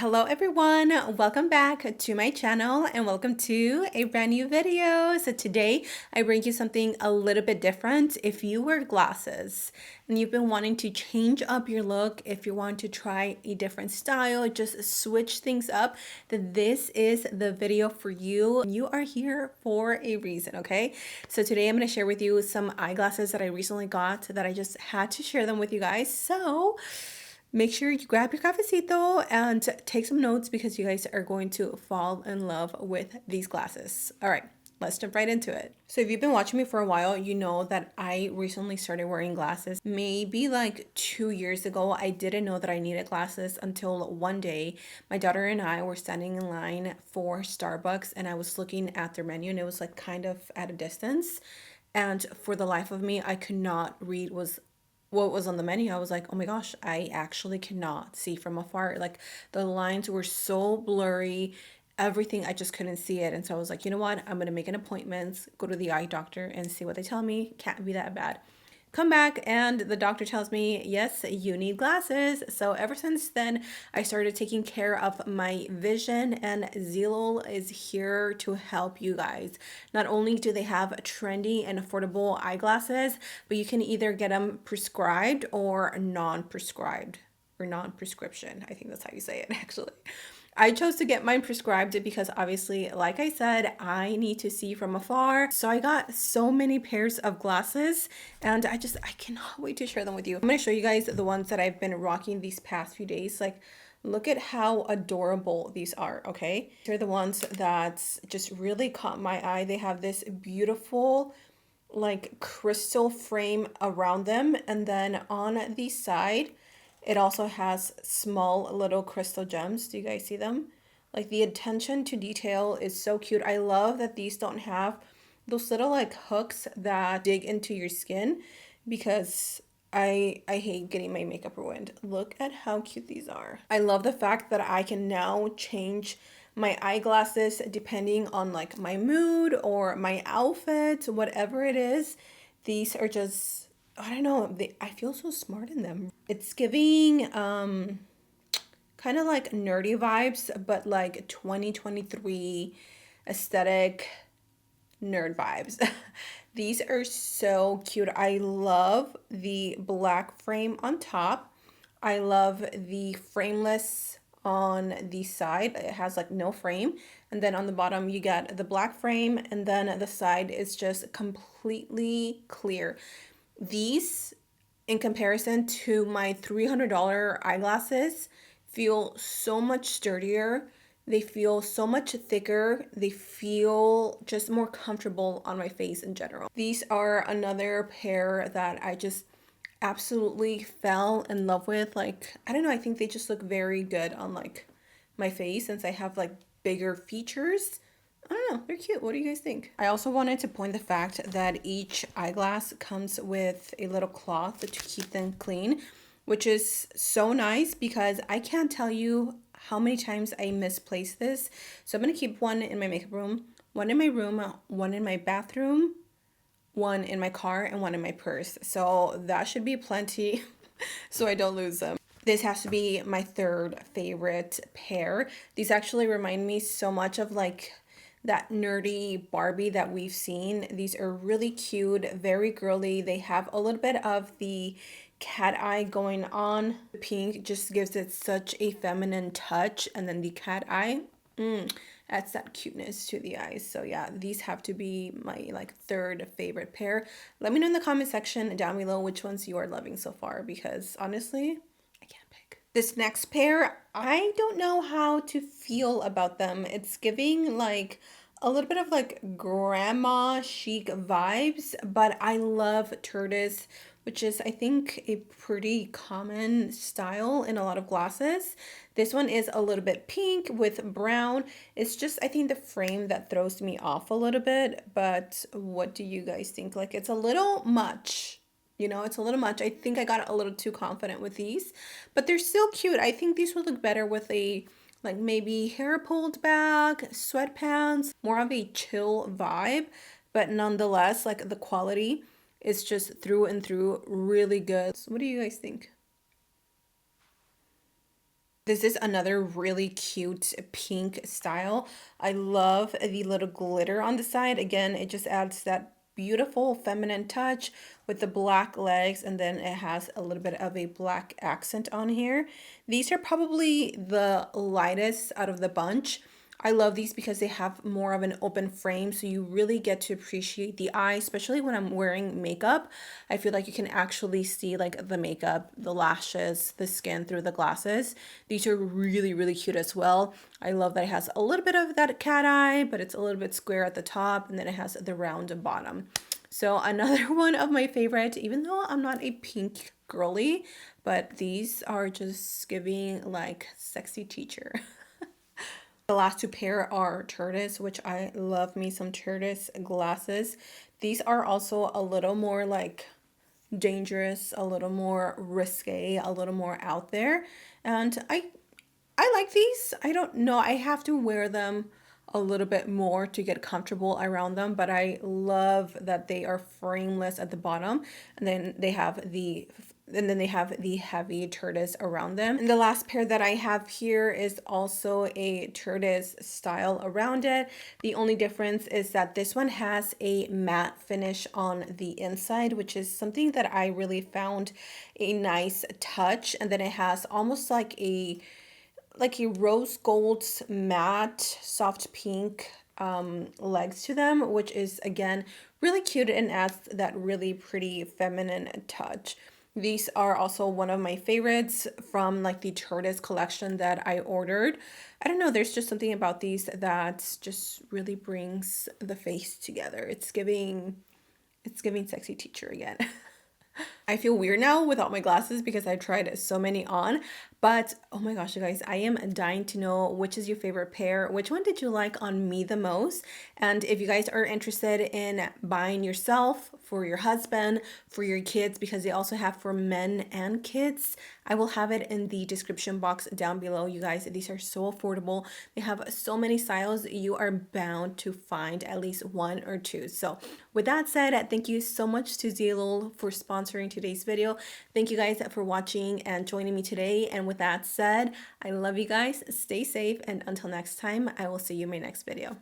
Hello everyone, welcome back to my channel and welcome to a brand new video. So today I bring you something a little bit different. If you wear glasses and you've been wanting to change up your look, if you want to try a different style, just switch things up, then this is the video for you. You are here for a reason, okay? So today I'm going to share with you some eyeglasses that I recently got that I just had to share them with you guys. So make sure you grab your cafecito and take some notes because you guys are going to fall in love with these glasses. All right, let's jump right into it. So if you've been watching me for a while, you know that I recently started wearing glasses. Maybe like 2 years ago, I didn't know that I needed glasses until one day my daughter and I were standing in line for Starbucks and I was looking at their menu and it was like kind of at a distance. And for the life of me, I could not read what was on the menu. I was like, oh my gosh, I actually cannot see from afar. Like the lines were so blurry, everything, I just couldn't see it. And so I was like, you know what? I'm going to make an appointment, go to the eye doctor and see what they tell me. Can't be that bad. Come back and the doctor tells me, yes, you need glasses. So ever since then, I started taking care of my vision, and Zeelool is here to help you guys. Not only do they have trendy and affordable eyeglasses, but you can either get them prescribed or non-prescribed or non-prescription. I think that's how you say it actually. I chose to get mine prescribed because obviously, like I said, I need to see from afar. So I got so many pairs of glasses and I cannot wait to share them with you. I'm going to show you guys the ones that I've been rocking these past few days. Like, look at how adorable these are, okay? They're the ones that just really caught my eye. They have this beautiful like crystal frame around them, and then on the side it also has small little crystal gems. Do you guys see them? Like the attention to detail is so cute. I love that these don't have those little like hooks that dig into your skin because I hate getting my makeup ruined. Look at how cute these are. I love the fact that I can now change my eyeglasses depending on like my mood or my outfit, whatever it is. These are just, I don't know, I feel so smart in them. It's giving kind of like nerdy vibes, but like 2023 aesthetic nerd vibes. These are so cute. I love the black frame on top. I love the frameless on the side. It has like no frame. And then on the bottom you get the black frame, and then the side is just completely clear. These, in comparison to my $300 eyeglasses, feel so much sturdier. They feel so much thicker. They feel just more comfortable on my face in general. These are another pair that I just absolutely fell in love with. Like, I don't know, I think they just look very good on like my face since I have like bigger features. I don't know, they're cute. What do you guys think? I also wanted to point the fact that each eyeglass comes with a little cloth to keep them clean, which is so nice because I can't tell you how many times I misplaced this. So I'm going to keep one in my makeup room, one in my room, one in my bathroom, one in my car, and one in my purse. So that should be plenty so I don't lose them. This has to be my third favorite pair. These actually remind me so much of like that nerdy Barbie that we've seen. These are really cute, very girly. They have a little bit of the cat eye going on. The pink just gives it such a feminine touch, and then the cat eye adds that cuteness to the eyes. So yeah, these have to be my like third favorite pair. Let me know in the comment section down below which ones you are loving so far, because honestly, I can't pick. This next pair, I don't know how to feel about them. It's giving like a little bit of like grandma chic vibes, but I love tortoise, which is I think a pretty common style in a lot of glasses. This one is a little bit pink with brown. It's just, I think, the frame that throws me off a little bit, but what do you guys think? Like, it's a little much. You know, it's a little much. I think I got a little too confident with these, but they're still cute. I think these would look better with a like maybe hair pulled back, sweatpants, more of a chill vibe, but nonetheless, like the quality is just through and through really good. So what do you guys think? This is another really cute pink style. I love the little glitter on the side. Again, it just adds that beautiful feminine touch with the black legs, and then it has a little bit of a black accent on here. These are probably the lightest out of the bunch. I love these because they have more of an open frame, so you really get to appreciate the eye, especially when I'm wearing makeup. I feel like you can actually see like the makeup, the lashes, the skin through the glasses. These are really, really cute as well. I love that it has a little bit of that cat eye, but it's a little bit square at the top, and then it has the round bottom. So another one of my favorite, even though I'm not a pink girly, but these are just giving like sexy teacher. The last two pair are tortoise, which I love me some tortoise glasses. These are also a little more like dangerous, a little more risque, a little more out there. And I like these. I don't know. I have to wear them a little bit more to get comfortable around them, but I love that they are frameless at the bottom, and then they have the heavy tortoise around them. And the last pair that I have here is also a tortoise style around it. The only difference is that this one has a matte finish on the inside, which is something that I really found a nice touch. And then it has almost like a rose gold matte soft pink legs to them, which is again really cute and adds that really pretty feminine touch. These are also one of my favorites from like the tortoise collection that I ordered. I don't know, there's just something about these that just really brings the face together. It's giving sexy teacher again. I feel weird now without my glasses because I tried so many on, but oh my gosh, you guys, I am dying to know which is your favorite pair. Which one did you like on me the most? And if you guys are interested in buying yourself, for your husband, for your kids, because they also have for men and kids, I will have it in the description box down below. You guys, these are so affordable. They have so many styles. You are bound to find at least one or two. So with that said, thank you so much to Zeelool for sponsoring today's video. Thank you guys for watching and joining me today. And with that said, I love you guys. Stay safe. And until next time, I will see you in my next video.